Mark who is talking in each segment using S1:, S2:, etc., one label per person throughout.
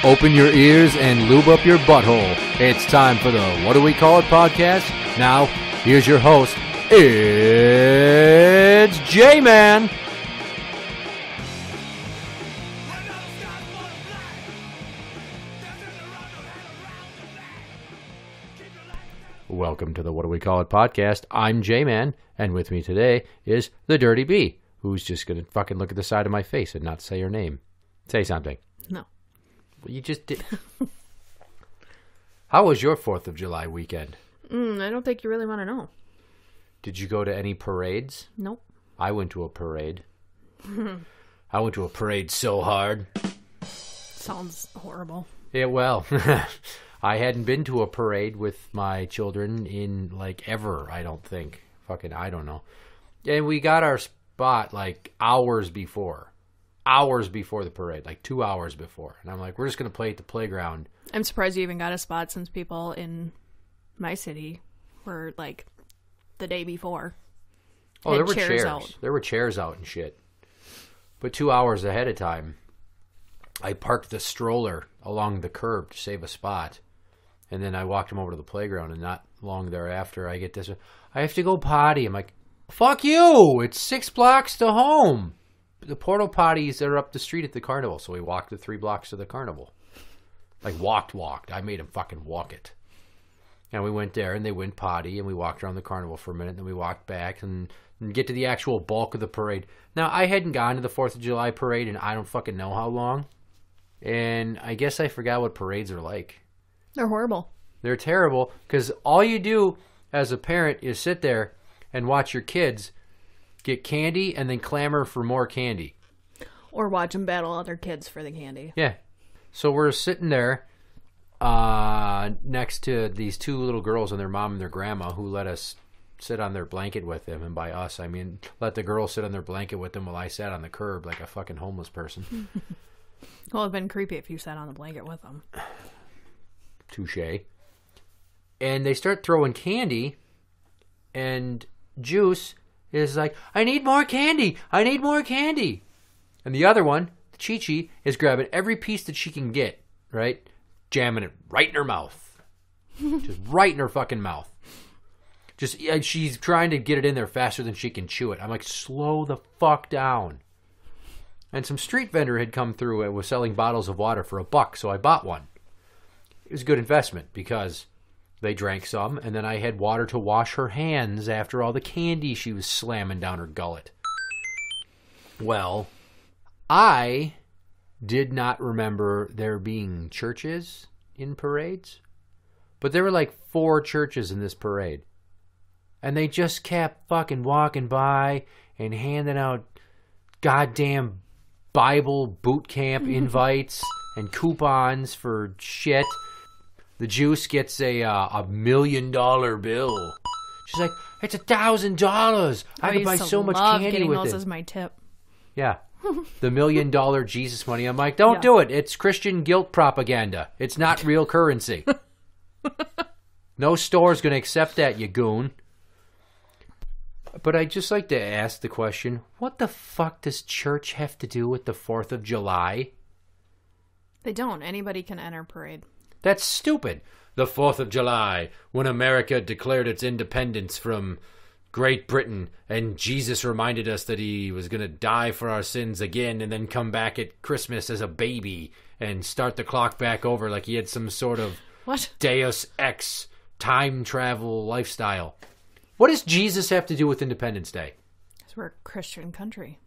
S1: Open your ears and lube up your butthole. It's time for the What Do We Call It podcast. Now, here's your host. It's Jmann. Welcome to the What Do We Call It podcast. I'm Jmann, and with me today is the Dirty B, who's just going to fucking look at the side of my face and not say her name. Say something.
S2: No.
S1: Well, you just did. How was your 4th of July weekend?
S2: I don't think you really want to know.
S1: Did you go to any parades?
S2: Nope.
S1: I went to a parade. I went to a parade so hard.
S2: Sounds horrible.
S1: Yeah, well, I hadn't been to a parade with my children in, ever, I don't think. I don't know. And we got our spot, hours before the parade, 2 hours before. And I'm like, we're just going to play at the playground.
S2: I'm surprised you even got a spot since people in my city were, the day before.
S1: Oh, there were
S2: chairs
S1: chairs.
S2: out.
S1: There were chairs out and shit. But 2 hours ahead of time, I parked the stroller along the curb to save a spot. And then I walked him over to the playground, and not long thereafter, I get this, I have to go potty. I'm like, fuck you! It's 6 blocks to home. The porta potties are up the street at the carnival, so we walked the 3 blocks to the carnival. Walked. I made him fucking walk it. And we went there, and they went potty, and we walked around the carnival for a minute, and then we walked back and get to the actual bulk of the parade. Now, I hadn't gone to the 4th of July parade in I don't fucking know how long, and I guess I forgot what parades are like.
S2: They're horrible.
S1: They're terrible, because all you do as a parent is sit there and watch your kids get candy and then clamor for more candy.
S2: Or watch them battle other kids for the candy.
S1: Yeah. So we're sitting there next to these 2 little girls and their mom and their grandma who let us sit on their blanket with them. And by us, I mean let the girls sit on their blanket with them while I sat on the curb like a fucking homeless person.
S2: Well, it'd been creepy if you sat on the blanket with them.
S1: Touché. And they start throwing candy, and Juice is like, I need more candy. And the other one, Chi-Chi, is grabbing every piece that she can get, right? Jamming it right in her mouth. Just right in her fucking mouth. She's trying to get it in there faster than she can chew it. I'm like, slow the fuck down. And some street vendor had come through and was selling bottles of water for $1, so I bought one. It was a good investment because they drank some, and then I had water to wash her hands after all the candy she was slamming down her gullet. Well, I did not remember there being churches in parades, but there were 4 churches in this parade. And they just kept fucking walking by and handing out goddamn Bible boot camp invites and coupons for shit. The Juice gets a $1 million bill. She's like, it's $1,000. I could buy so much candy with
S2: those
S1: it.
S2: as my tip.
S1: Yeah. The $1 million Jesus money. I'm like, don't do it. It's Christian guilt propaganda. It's not real currency. No store's going to accept that, you goon. But I'd just like to ask the question, what the fuck does church have to do with the 4th of July?
S2: They don't. Anybody can enter parade.
S1: That's stupid. The 4th of July, when America declared its independence from Great Britain, and Jesus reminded us that he was going to die for our sins again and then come back at Christmas as a baby and start the clock back over like he had some sort of Deus Ex time travel lifestyle. What does Jesus have to do with Independence Day?
S2: Because we're a Christian country.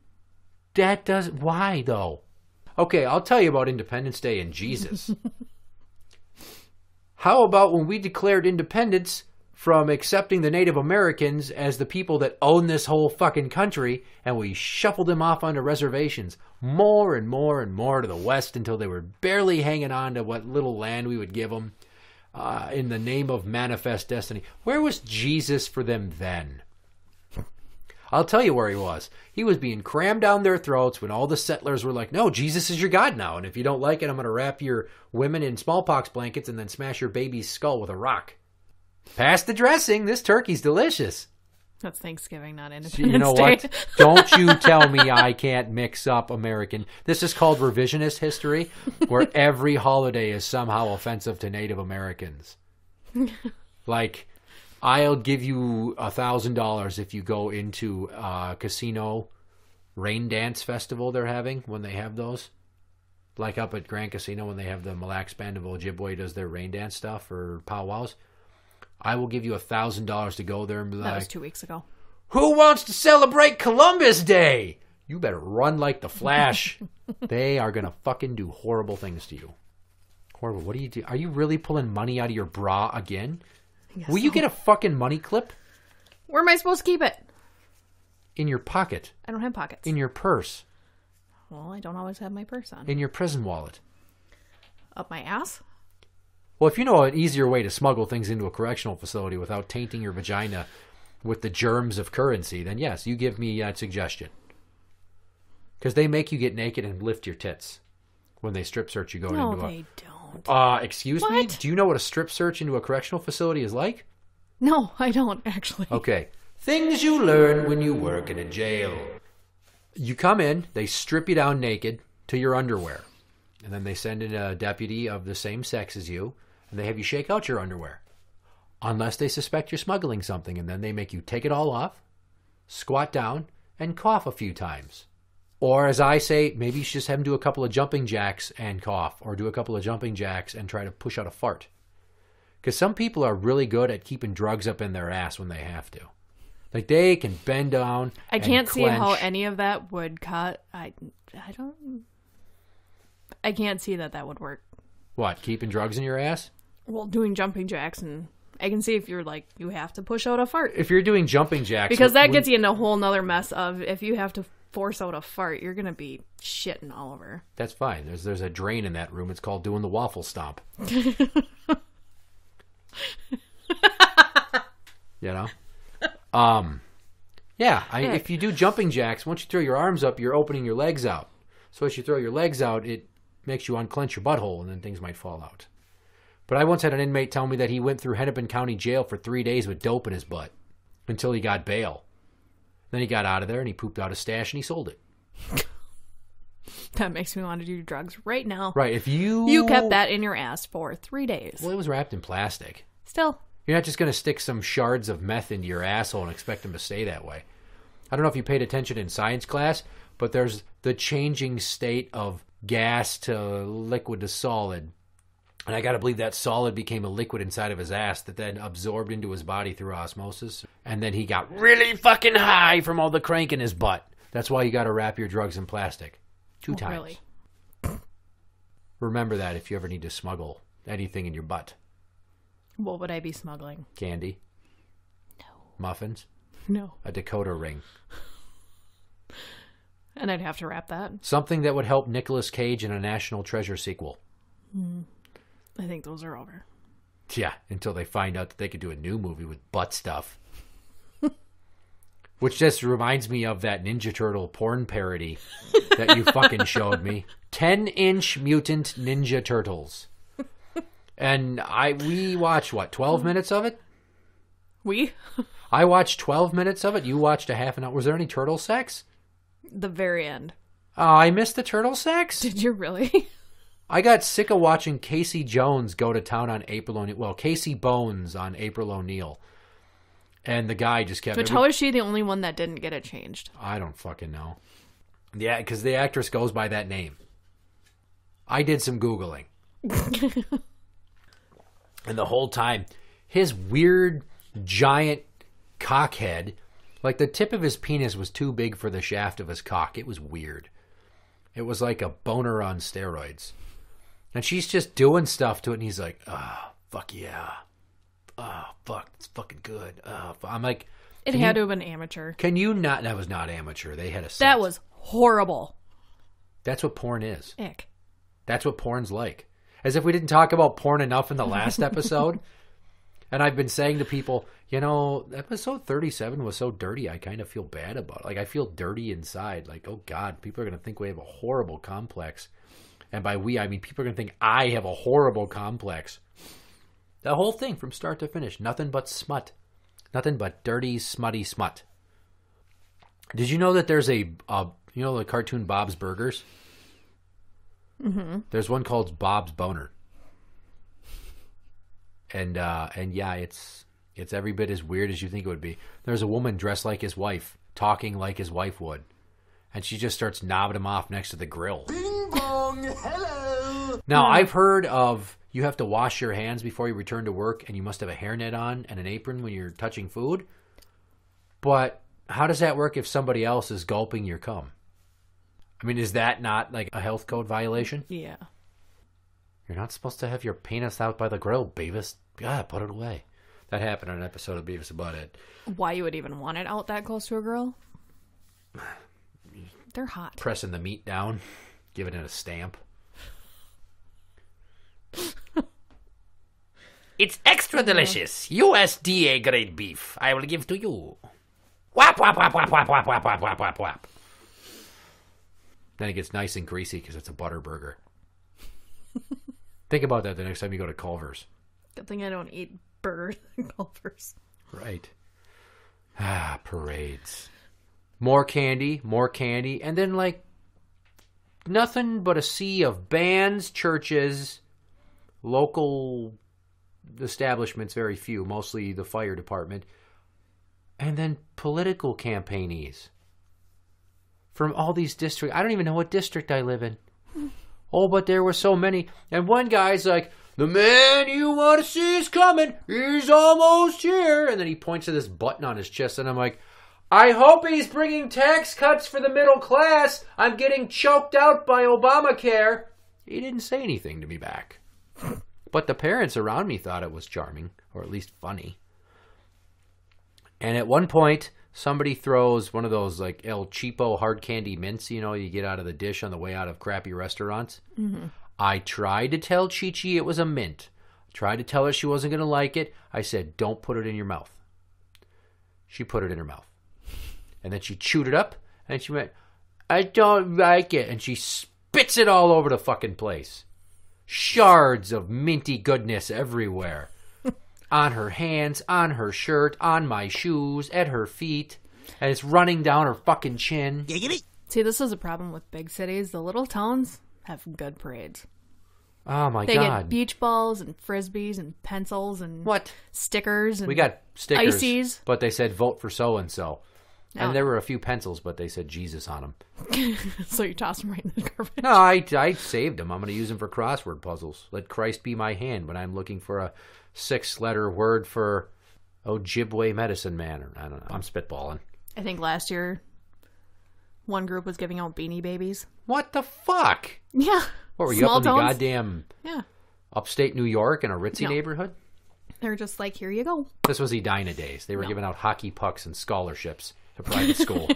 S1: Why, though? Okay, I'll tell you about Independence Day and Jesus. How about when we declared independence from accepting the Native Americans as the people that own this whole fucking country, and we shuffled them off onto reservations more and more and more to the west until they were barely hanging on to what little land we would give them in the name of manifest destiny. Where was Jesus for them then? I'll tell you where he was. He was being crammed down their throats when all the settlers were like, no, Jesus is your God now, and if you don't like it, I'm going to wrap your women in smallpox blankets and then smash your baby's skull with a rock. Pass the dressing. This turkey's delicious.
S2: That's Thanksgiving, not Independence
S1: You know
S2: Day.
S1: what? Don't you tell me I can't mix up American. This is called revisionist history, where every holiday is somehow offensive to Native Americans. Like, I'll give you $1,000 if you go into a casino rain dance festival they're having when they have those. Like up at Grand Casino when they have the Mille Lacs Band of Ojibwe does their rain dance stuff or powwows. I will give you $1,000 to go there and be like,
S2: That was 2 weeks ago.
S1: who wants to celebrate Columbus Day? You better run like the Flash. They are going to fucking do horrible things to you. Horrible. What do you do? Are you really pulling money out of your bra again? Will you get a fucking money clip?
S2: Where am I supposed to keep it?
S1: In your pocket.
S2: I don't have pockets.
S1: In your purse.
S2: Well, I don't always have my purse on.
S1: In your prison wallet.
S2: Up my ass?
S1: Well, if you know an easier way to smuggle things into a correctional facility without tainting your vagina with the germs of currency, then yes, you give me that suggestion. Because they make you get naked and lift your tits when they strip search you going
S2: No,
S1: into
S2: they don't.
S1: Excuse me? Do you know what a strip search into a correctional facility is like?
S2: No, I don't, actually.
S1: Okay. Things you learn when you work in a jail. You come in, they strip you down naked to your underwear. And then they send in a deputy of the same sex as you, and they have you shake out your underwear. Unless they suspect you're smuggling something, and then they make you take it all off, squat down, and cough a few times. Or, as I say, maybe you should just have them do a couple of jumping jacks and cough, or do a couple of jumping jacks and try to push out a fart. Because some people are really good at keeping drugs up in their ass when they have to. Like, they can bend down
S2: I
S1: and
S2: can't see
S1: clench.
S2: how any of that would cut. I can't see that would work.
S1: What, keeping drugs in your ass?
S2: Well, doing jumping jacks, and I can see if you're like, you have to push out a fart.
S1: If you're doing jumping jacks...
S2: Because that gets you into a whole nother mess of, if you have to force out a fart, you're going to be shitting all over.
S1: That's fine. There's a drain in that room. It's called doing the waffle stomp. You know? Yeah, if you do jumping jacks, once you throw your arms up, you're opening your legs out. So as you throw your legs out, it makes you unclench your butthole, and then things might fall out. But I once had an inmate tell me that he went through Hennepin County Jail for 3 days with dope in his butt until he got bail. Then he got out of there, and he pooped out a stash, and he sold it.
S2: That makes me want to do drugs right now.
S1: Right, if you...
S2: You kept that in your ass for 3 days.
S1: Well, it was wrapped in plastic.
S2: Still.
S1: You're not just going to stick some shards of meth into your asshole and expect them to stay that way. I don't know if you paid attention in science class, but there's the changing state of gas to liquid to solid. And I got to believe that solid became a liquid inside of his ass that then absorbed into his body through osmosis. And then he got really fucking high from all the crank in his butt. That's why you got to wrap your drugs in plastic. 2 times.
S2: Really?
S1: Remember that if you ever need to smuggle anything in your butt.
S2: What would I be smuggling?
S1: Candy.
S2: No.
S1: Muffins.
S2: No.
S1: A Dakota ring.
S2: And I'd have to wrap that.
S1: Something that would help Nicolas Cage in a National Treasure sequel.
S2: I think those are over.
S1: Yeah, until they find out that they could do a new movie with butt stuff. Which just reminds me of that Ninja Turtle porn parody that you fucking showed me. 10-inch Mutant Ninja Turtles. And we watched, 12 minutes of it? I watched 12 minutes of it. You watched a half an hour. Was there any turtle sex?
S2: The very end.
S1: Oh, I missed the turtle sex?
S2: Did you really?
S1: I got sick of watching Casey Jones go to town on April O'Neil. Well, Casey Bones on April O'Neil. And the guy just kept...
S2: But how is she the only one that didn't get it changed?
S1: I don't fucking know. Yeah, because the actress goes by that name. I did some Googling. And the whole time, his weird, giant cockhead, like the tip of his penis was too big for the shaft of his cock. It was weird. It was like a boner on steroids. And she's just doing stuff to it, and he's like, fuck yeah. Oh, fuck, it's fucking good. I'm like...
S2: It had to have been amateur.
S1: Can you not... That was not amateur. They had a...
S2: That was horrible.
S1: That's what porn is.
S2: Ick.
S1: That's what porn's like. As if we didn't talk about porn enough in the last episode. And I've been saying to people, episode 37 was so dirty, I kind of feel bad about it. Like, I feel dirty inside. Like, oh, God, people are going to think we have a horrible complex. And by we, I mean people are going to think I have a horrible complex. The whole thing from start to finish, nothing but smut. Nothing but dirty, smutty smut. Did you know that there's the cartoon Bob's Burgers?
S2: Mm-hmm.
S1: There's one called Bob's Boner. And yeah, it's every bit as weird as you think it would be. There's a woman dressed like his wife, talking like his wife would. And she just starts knobbing him off next to the grill.
S3: Bing bong, hello.
S1: Now, I've heard of you have to wash your hands before you return to work, and you must have a hairnet on and an apron when you're touching food. But how does that work if somebody else is gulping your cum? I mean, is that not like a health code violation?
S2: Yeah.
S1: You're not supposed to have your penis out by the grill, Beavis. God, put it away. That happened on an episode of Beavis and Butthead.
S2: Why you would even want it out that close to a grill? They're hot.
S1: Pressing the meat down, giving it a stamp. It's extra delicious. USDA grade beef. I will give to you. Whap, whap, whap, whap, whap, whap, whap, whap, whap, whap, whap. Then it gets nice and greasy because it's a butter burger. Think about that the next time you go to Culver's.
S2: Good thing I don't eat burgers and Culver's.
S1: Right. Ah, parades. More candy, and then like nothing but a sea of bands, churches, local establishments, very few, mostly the fire department, and then political campaigntees from all these districts. I don't even know what district I live in. Oh, but there were so many. And one guy's like, the man you want to see is coming. He's almost here. And then he points to this button on his chest, and I'm like, I hope he's bringing tax cuts for the middle class. I'm getting choked out by Obamacare. He didn't say anything to me back. But the parents around me thought it was charming, or at least funny. And at one point, somebody throws one of those like El Cheapo hard candy mints, you get out of the dish on the way out of crappy restaurants. Mm-hmm. I tried to tell Chi-Chi it was a mint. Tried to tell her she wasn't going to like it. I said, don't put it in your mouth. She put it in her mouth. And then she chewed it up, and she went, I don't like it. And she spits it all over the fucking place. Shards of minty goodness everywhere. On her hands, on her shirt, on my shoes, at her feet. And it's running down her fucking chin.
S2: See, this is a problem with big cities. The little towns have good parades.
S1: Oh, my God.
S2: They get beach balls and frisbees and pencils and
S1: what?
S2: Stickers and
S1: we got stickers,
S2: ices.
S1: But they said vote for so-and-so.
S2: Oh.
S1: And there were a few pencils, but they said Jesus on them.
S2: So you toss them right in the garbage.
S1: No, I saved them. I'm going to use them for crossword puzzles. Let Christ be my hand when I'm looking for a 6-letter word for Ojibwe medicine man. Or, I don't know. I'm spitballing.
S2: I think last year, one group was giving out Beanie Babies.
S1: What the fuck?
S2: Yeah.
S1: What, were you
S2: Small
S1: up in
S2: towns?
S1: the goddamn upstate New York in a ritzy neighborhood?
S2: They're just like, here you go.
S1: This was Edina days. They were giving out hockey pucks and scholarships to private school.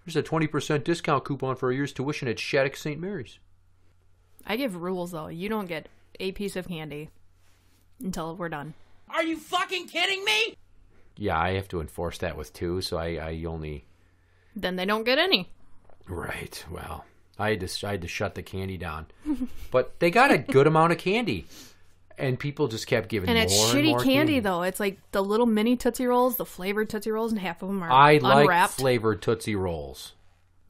S1: There's a 20% discount coupon for a year's tuition at Shattuck St. Mary's.
S2: I give rules, though. You don't get a piece of candy until we're done.
S3: Are you fucking kidding me?
S1: Yeah, I have to enforce that with 2, so I only...
S2: Then they don't get any.
S1: Right, well, I had to shut the candy down. But they got a good amount of candy. And people just kept giving
S2: and
S1: more
S2: it's
S1: and
S2: shitty
S1: more
S2: candy, though. It's like the little mini Tootsie Rolls, the flavored Tootsie Rolls, and half of them are
S1: I
S2: unwrapped.
S1: like flavored Tootsie Rolls.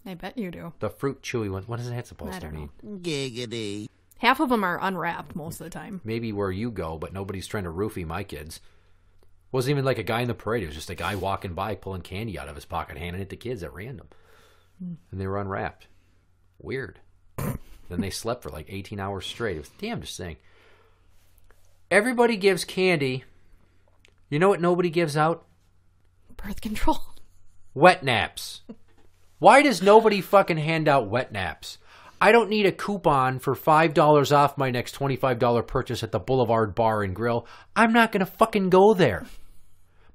S2: I bet you do.
S1: The fruit chewy ones. What is that supposed
S2: I
S1: to
S2: don't
S1: mean?
S2: know.
S3: Giggity.
S2: Half of them are unwrapped most of the time.
S1: Maybe where you go, but nobody's trying to roofie my kids. Wasn't even like a guy in the parade. It was just a guy walking by pulling candy out of his pocket, handing it to kids at random. And they were unwrapped. Weird. Then they slept for like 18 hours straight. It was damn just saying. Everybody gives candy. You know what nobody gives out?
S2: Birth control.
S1: Wet naps. Why does nobody fucking hand out wet naps? I don't need a coupon for $5 off my next $25 purchase at the Boulevard Bar and Grill. I'm not going to fucking go there.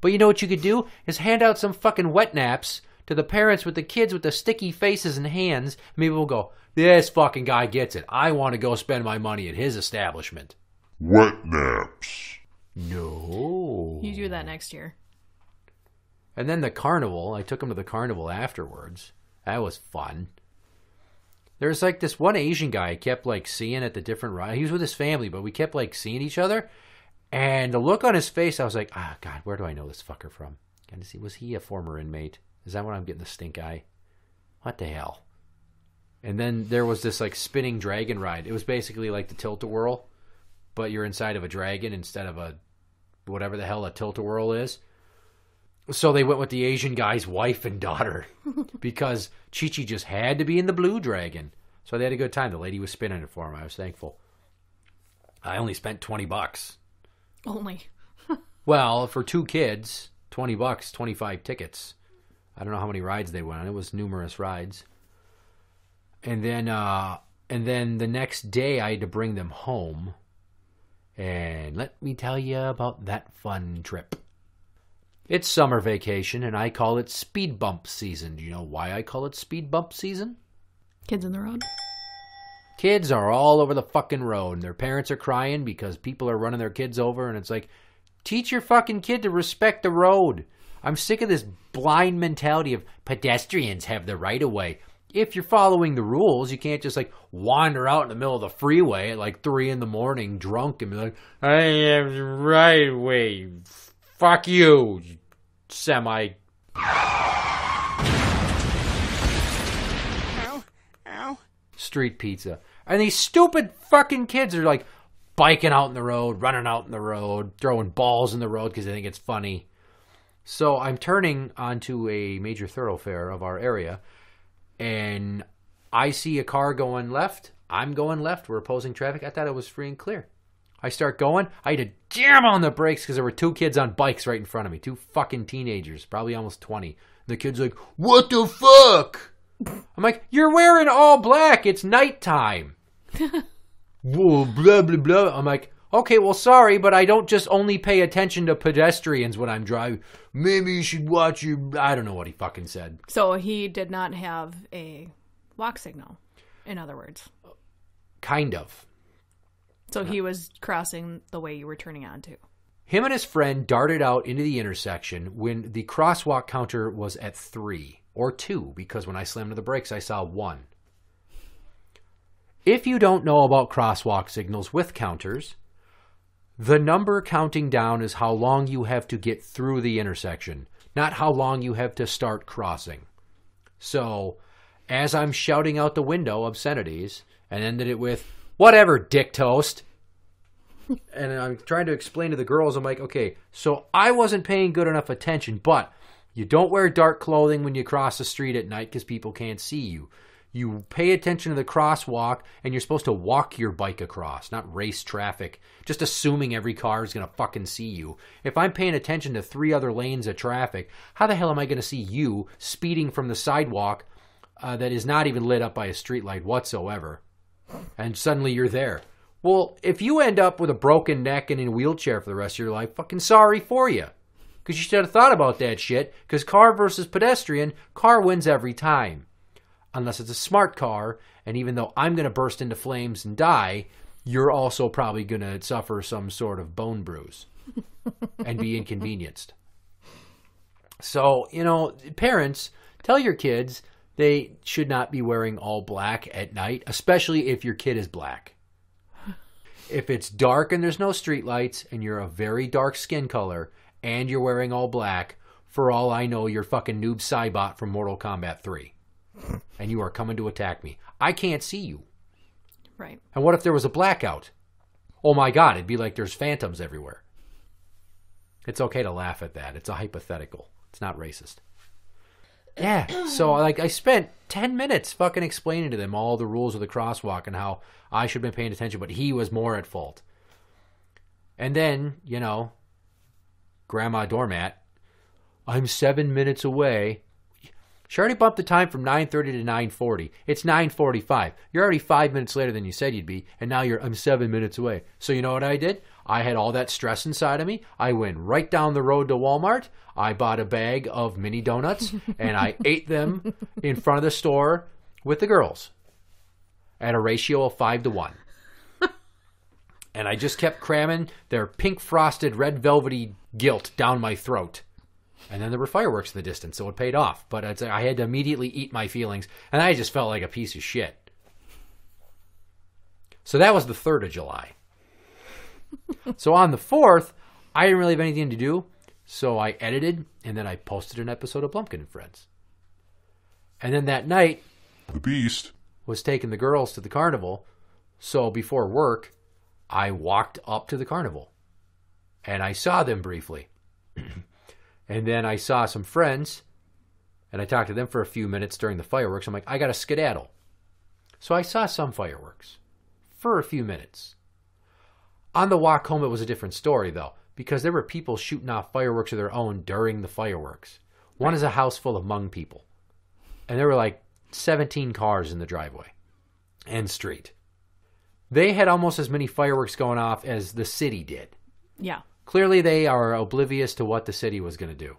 S1: But you know what you could do? Is hand out some fucking wet naps to the parents with the kids with the sticky faces and hands. Maybe we'll go, this fucking guy gets it. I want to go spend my money at his establishment.
S4: Wet naps.
S1: No.
S2: You do that next year.
S1: And then the carnival. I took him to the carnival afterwards. That was fun. There's like this one Asian guy I kept like seeing at the different rides. He was with his family, but we kept like seeing each other. And the look on his face, I was like, ah, God, where do I know this fucker from? And was he a former inmate? Is that when I'm getting the stink eye? What the hell? And then there was this like spinning dragon ride. It was basically like the tilt-a-whirl, but you're inside of a dragon instead of a whatever the hell a tilt-a-whirl is. So they went with the Asian guy's wife and daughter because Chi-Chi just had to be in the blue dragon. So they had a good time. The lady was spinning it for him. I was thankful. I only spent $20.
S2: Only.
S1: Well, for 2 kids, $20, 25 tickets. I don't know how many rides they went on. It was numerous rides. And then the next day I had to bring them home. And let me tell you about that fun trip. It's summer vacation, and I call it speed bump season. Do you know why I call it speed bump season?
S2: Kids in the road.
S1: Kids are all over the fucking road, and their parents are crying because people are running their kids over, and it's like, teach your fucking kid to respect the road. I'm sick of this blind mentality of pedestrians have the right of way. If you're following the rules, you can't just like wander out in the middle of the freeway at like 3 a.m. drunk and be like, I have the right of way. Fuck you, semi.
S3: Ow. Ow.
S1: Street pizza. And these stupid fucking kids are like biking out in the road, running out in the road, throwing balls in the road because they think it's funny. So I'm turning onto a major thoroughfare of our area, and I see a car going left. I'm going left. We're opposing traffic. I thought it was free and clear. I start going. I had to jam on the brakes because there were 2 kids on bikes right in front of me. 2 fucking teenagers, probably almost 20. And the kid's like, what the fuck? I'm like, you're wearing all black. It's nighttime. Whoa, blah, blah, blah. I'm like, okay, well, sorry, but I don't just only pay attention to pedestrians when I'm driving. Maybe you should watch your... I don't know what he fucking said.
S2: So he did not have a walk signal, in other words.
S1: Kind of.
S2: So he was crossing the way you were turning onto.
S1: Him and his friend darted out into the intersection when the crosswalk counter was at 3 or 2, because when I slammed the brakes, I saw 1. If you don't know about crosswalk signals with counters, the number counting down is how long you have to get through the intersection, not how long you have to start crossing. So, as I'm shouting out the window obscenities, and ended it with, whatever, dick toast. And I'm trying to explain to the girls, I'm like, okay, so I wasn't paying good enough attention, but you don't wear dark clothing when you cross the street at night because people can't see you. You pay attention to the crosswalk, and you're supposed to walk your bike across, not race traffic, just assuming every car is going to fucking see you. If I'm paying attention to 3 other lanes of traffic, how the hell am I going to see you speeding from the sidewalk that is not even lit up by a streetlight whatsoever? And suddenly you're there. Well, if you end up with a broken neck and in a wheelchair for the rest of your life, fucking sorry for you. Because you should have thought about that shit, because car versus pedestrian, car wins every time. Unless it's a smart car, and even though I'm going to burst into flames and die, you're also probably going to suffer some sort of bone bruise and be inconvenienced. So, you know, parents, tell your kids they should not be wearing all black at night, especially if your kid is black. If it's dark and there's no streetlights, and you're a very dark skin color, and you're wearing all black, for all I know, you're fucking Noob Saibot from Mortal Kombat 3. And you are coming to attack me. I can't see you.
S2: Right.
S1: And what if there was a blackout? Oh my God, it'd be like there's phantoms everywhere. It's okay to laugh at that. It's a hypothetical. It's not racist. Yeah, so like I spent 10 minutes fucking explaining to them all the rules of the crosswalk and how I should have been paying attention, but he was more at fault. And then, you know, Grandma Doormat, I'm 7 minutes away. She already bumped the time from 9:30 to 9:40. It's 9:45. You're already 5 minutes later than you said you'd be, and now I'm 7 minutes away. So you know what I did? I had all that stress inside of me. I went right down the road to Walmart. I bought a bag of mini donuts, and I ate them in front of the store with the girls at a ratio of 5-1. And I just kept cramming their pink frosted, red velvety guilt down my throat. And then there were fireworks in the distance, so it paid off. But I had to immediately eat my feelings, and I just felt like a piece of shit. So that was the 3rd of July. So on the 4th, I didn't really have anything to do. So I edited, and then I posted an episode of Blumpkin and Friends. And then that night,
S4: The Beast.
S1: was taking the girls to the carnival. So before work, I walked up to the carnival. And I saw them briefly. And then I saw some friends. And I talked to them for a few minutes during the fireworks. I'm like, I got to skedaddle. So I saw some fireworks for a few minutes. On the walk home, it was a different story, though, because there were people shooting off fireworks of their own during the fireworks. One is a house full of Hmong people. And there were like 17 cars in the driveway and street. They had almost as many fireworks going off as the city did.
S2: Yeah.
S1: Clearly, they are oblivious to what the city was going to do.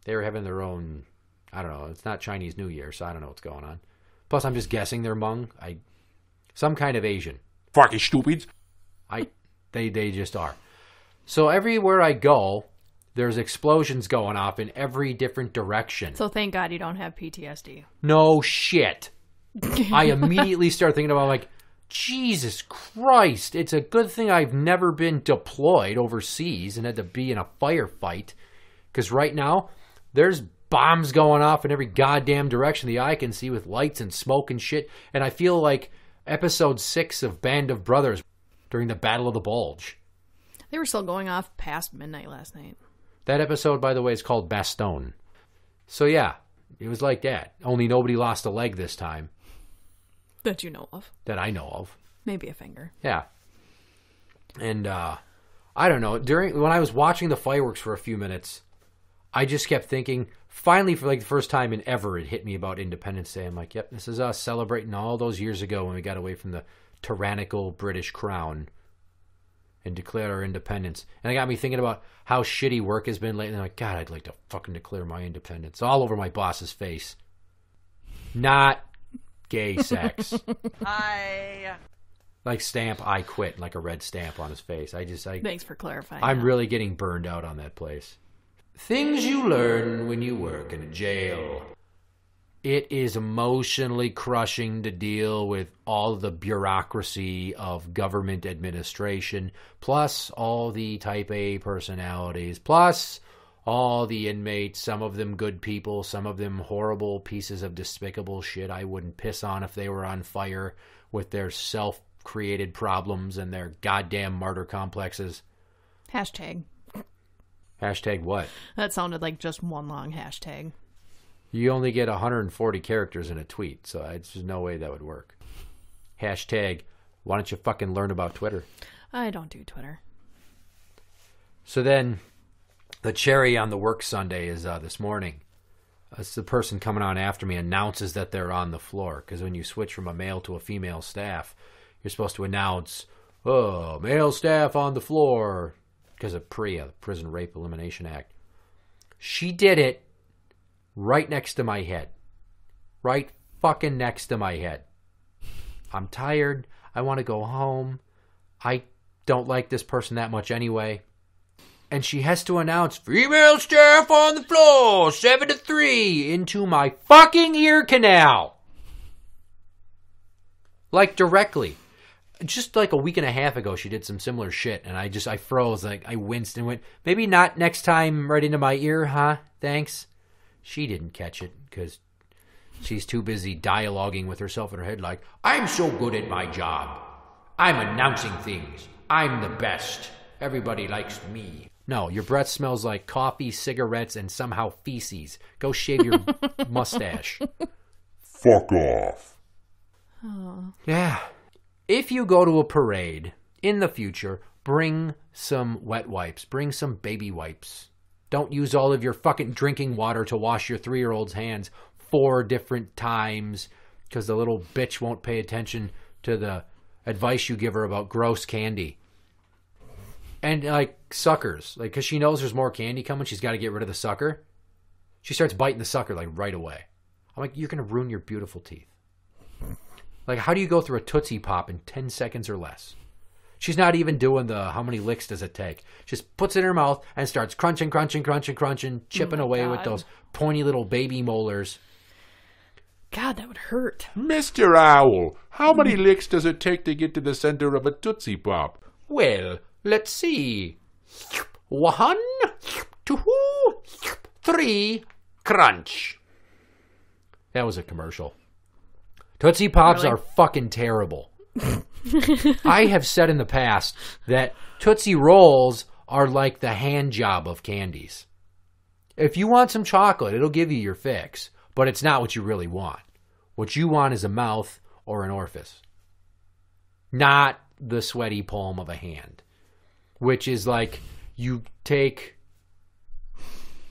S1: They were having their own, I don't know, it's not Chinese New Year, so I don't know what's going on. Plus, I'm just guessing they're Hmong. Some kind of Asian.
S4: Fucking stupid.
S1: They just are. So everywhere I go, there's explosions going off in every different direction.
S2: So thank God you don't have PTSD.
S1: No shit. I immediately start thinking about, like, Jesus Christ. It's a good thing I've never been deployed overseas and had to be in a firefight. Because right now, there's bombs going off in every goddamn direction the eye can see with lights and smoke and shit. And I feel like episode 6 of Band of Brothers during the Battle of the Bulge.
S2: They were still going off past midnight last night.
S1: That episode, by the way, is called Bastogne. So yeah, it was like that. Only nobody lost a leg this time.
S2: That you know of.
S1: That I know of.
S2: Maybe a finger.
S1: Yeah. And I don't know. When I was watching the fireworks for a few minutes, I just kept thinking, finally for like the first time in ever, it hit me about Independence Day. I'm like, yep, this is us celebrating all those years ago when we got away from the tyrannical British crown and declared our independence. And it got me thinking about how shitty work has been lately. And I'm like, God, I'd like to fucking declare my independence all over my boss's face. Not gay sex. Like stamp, I quit, like a red stamp on his face.
S2: Thanks for clarifying.
S1: I'm really getting burned out on that place. Things you learn when you work in a jail. It is emotionally crushing to deal with all the bureaucracy of government administration, plus all the type A personalities, plus all the inmates, some of them good people, some of them horrible pieces of despicable shit I wouldn't piss on if they were on fire with their self-created problems and their goddamn martyr complexes.
S2: Hashtag.
S1: Hashtag what?
S2: That sounded like just one long hashtag.
S1: You only get 140 characters in a tweet, so there's no way that would work. Hashtag, why don't you fucking learn about Twitter?
S2: I don't do Twitter.
S1: So then, the cherry on the work Sunday is this morning. It's the person coming on after me announces that they're on the floor. Because when you switch from a male to a female staff, you're supposed to announce, oh, male staff on the floor. Because of PREA, the Prison Rape Elimination Act. She did it right next to my head. Right fucking next to my head. I'm tired. I want to go home. I don't like this person that much anyway. And she has to announce, female staff on the floor, 7 to 3, into my fucking ear canal. Like directly. Just like a week and a half ago, she did some similar shit, and I froze. Like, I winced and went, maybe not next time right into my ear, huh? Thanks. She didn't catch it, because she's too busy dialoguing with herself in her head like, I'm so good at my job. I'm announcing things. I'm the best. Everybody likes me. No, your breath smells like coffee, cigarettes, and somehow feces. Go shave your mustache.
S4: Fuck off.
S2: Oh.
S1: Yeah. If you go to a parade in the future, bring some wet wipes. Bring some baby wipes. Don't use all of your fucking drinking water to wash your 3-year-old's hands 4 different times because the little bitch won't pay attention to the advice you give her about gross candy. And, like, suckers. Like, because she knows there's more candy coming, she's got to get rid of the sucker. She starts biting the sucker, like, right away. I'm like, you're going to ruin your beautiful teeth. Like, how do you go through a Tootsie Pop in 10 seconds or less? She's not even doing the how many licks does it take. Just puts it in her mouth and starts crunching, chipping away with those pointy little baby molars.
S2: God, that would hurt.
S4: Mr. Owl, how many licks does it take to get to the center of a Tootsie Pop?
S1: Well, Let's see. 1, 2, 3, crunch. That was a commercial. Tootsie Pops
S2: Really?
S1: are fucking terrible. I have said in the past that Tootsie Rolls are like the hand job of candies. If you want some chocolate, it'll give you your fix, but it's not what you really want. What you want is a mouth or an orifice, not the sweaty palm of a hand, which is like you take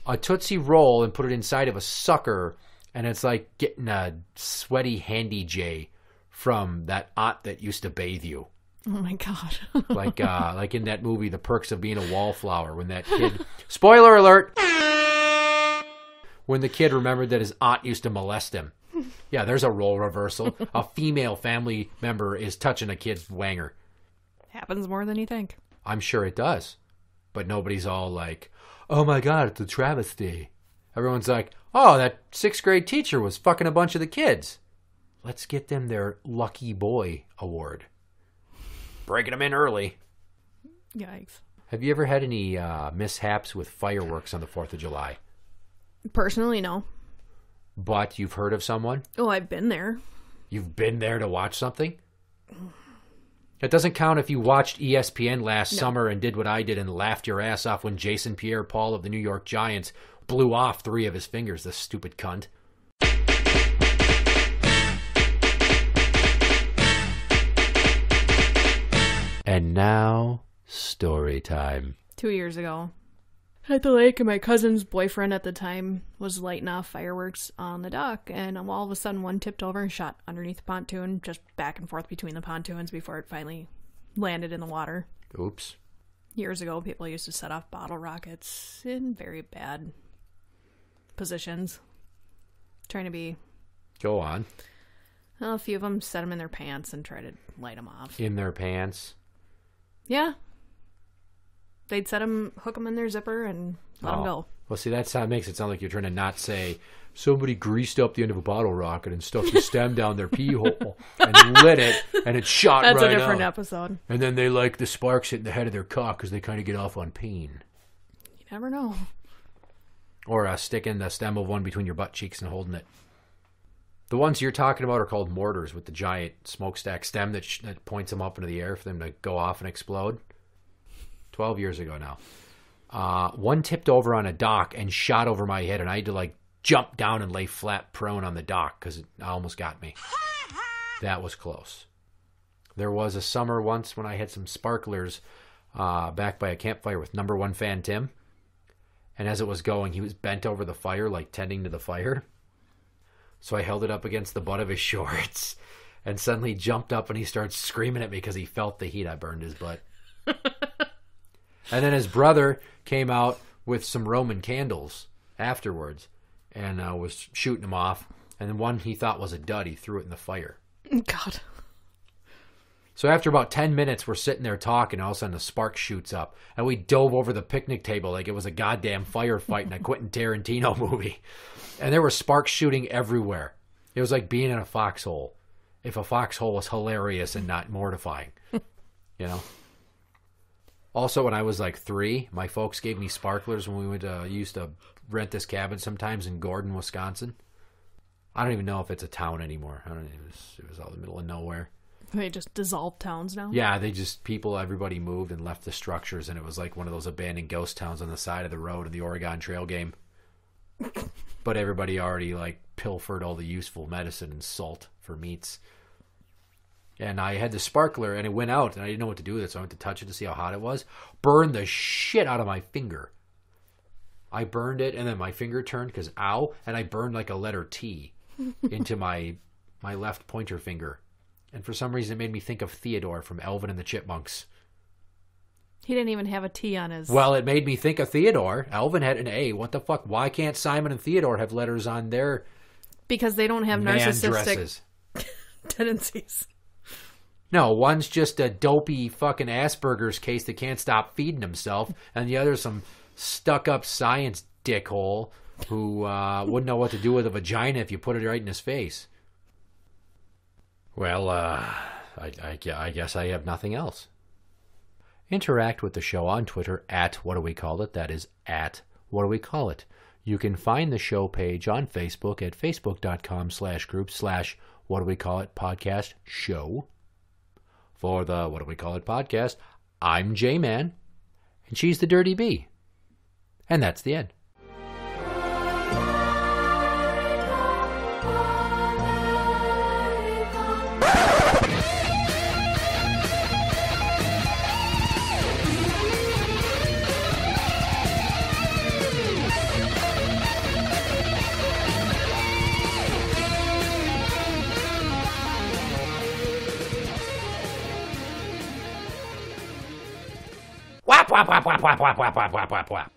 S1: a Tootsie Roll and put it inside of a sucker, and it's like getting a sweaty handy J from that aunt that used to bathe you.
S2: Oh my god.
S1: Like in that movie, The Perks of Being a Wallflower, when that kid, spoiler alert, when the kid remembered that his aunt used to molest him. Yeah, there's a role reversal. A female family member is touching a kid's wanger.
S2: Happens more than you think.
S1: I'm sure it does. But nobody's all like, oh my god, it's a travesty. Everyone's like, oh, that 6th grade teacher was fucking a bunch of the kids. Let's get them their Lucky Boy award. Breaking them in early.
S2: Yikes.
S1: Have you ever had any mishaps with fireworks on the 4th of July?
S2: Personally, no.
S1: But you've heard of someone?
S2: Oh, I've been there.
S1: You've been there to watch something? It doesn't count if you watched ESPN last summer and did what I did and laughed your ass off when Jason Pierre-Paul of the New York Giants blew off 3 of his fingers, the stupid cunt. And now, story time.
S2: 2 years ago. At the lake, and my cousin's boyfriend at the time was lighting off fireworks on the dock, and all of a sudden one tipped over and shot underneath the pontoon, just back and forth between the pontoons before it finally landed in the water.
S1: Oops.
S2: Years ago, people used to set off bottle rockets in very bad positions. Trying to be...
S1: Go on.
S2: Well, a few of them set them in their pants and try to light them off.
S1: In their pants.
S2: Yeah. They'd hook them in their zipper and let them go.
S1: Well, see, that makes it sound like you're trying to not say somebody greased up the end of a bottle rocket and stuck the stem down their pee hole and lit it, and it shot
S2: That's
S1: right
S2: a different
S1: out.
S2: episode.
S1: And then they like the sparks hitting the head of their cock because they kind of get off on pain.
S2: You never know.
S1: Or sticking the stem of one between your butt cheeks and holding it. The ones you're talking about are called mortars with the giant smokestack stem that points them up into the air for them to go off and explode. 12 years ago now. One tipped over on a dock and shot over my head, and I had to jump down and lay flat prone on the dock because it almost got me. That was close. There was a summer once when I had some sparklers back by a campfire with number 1 fan Tim. And as it was going, he was bent over the fire, tending to the fire. So I held it up against the butt of his shorts and suddenly jumped up and he started screaming at me because he felt the heat. I burned his butt. And then his brother came out with some Roman candles afterwards and was shooting him off. And then one he thought was a dud, he threw it in the fire.
S2: God.
S1: So after about 10 minutes, we're sitting there talking, and all of a sudden a spark shoots up. And we dove over the picnic table like it was a goddamn firefight in a Quentin Tarantino movie. And there were sparks shooting everywhere. It was like being in a foxhole. If a foxhole was hilarious and not mortifying. You know? Also, when I was 3, my folks gave me sparklers when we used to rent this cabin sometimes in Gordon, Wisconsin. I don't even know if it's a town anymore. It was out in the middle of nowhere.
S2: They just dissolved towns now?
S1: Yeah, everybody moved and left the structures, and it was like one of those abandoned ghost towns on the side of the road in the Oregon Trail game. But everybody already pilfered all the useful medicine and salt for meats. And I had the sparkler, and it went out, and I didn't know what to do with it, so I went to touch it to see how hot it was. Burned the shit out of my finger. I burned it, and then my finger turned, because ow, and I burned a letter T into my left pointer finger. And for some reason, it made me think of Theodore from Alvin and the Chipmunks.
S2: He didn't even have a T on his...
S1: Well, it made me think of Theodore. Alvin had an A. What the fuck? Why can't Simon and Theodore have letters on their
S2: Because they don't have
S1: man
S2: narcissistic
S1: dresses?
S2: tendencies.
S1: No, one's just a dopey fucking Asperger's case that can't stop feeding himself, and the other's some stuck-up science dickhole who wouldn't know what to do with a vagina if you put it right in his face. Well, I guess I have nothing else. Interact with the show on Twitter at What Do We Call It? That is at What Do We Call It? You can find the show page on Facebook at facebook.com/group/What Do We Call It podcast show. For the What Do We Call It podcast, I'm Jmann, and she's the Dirty Bee. And that's the end.
S3: Whap, whap, whap, whap, whap, whap, whap, whap, whap, whap.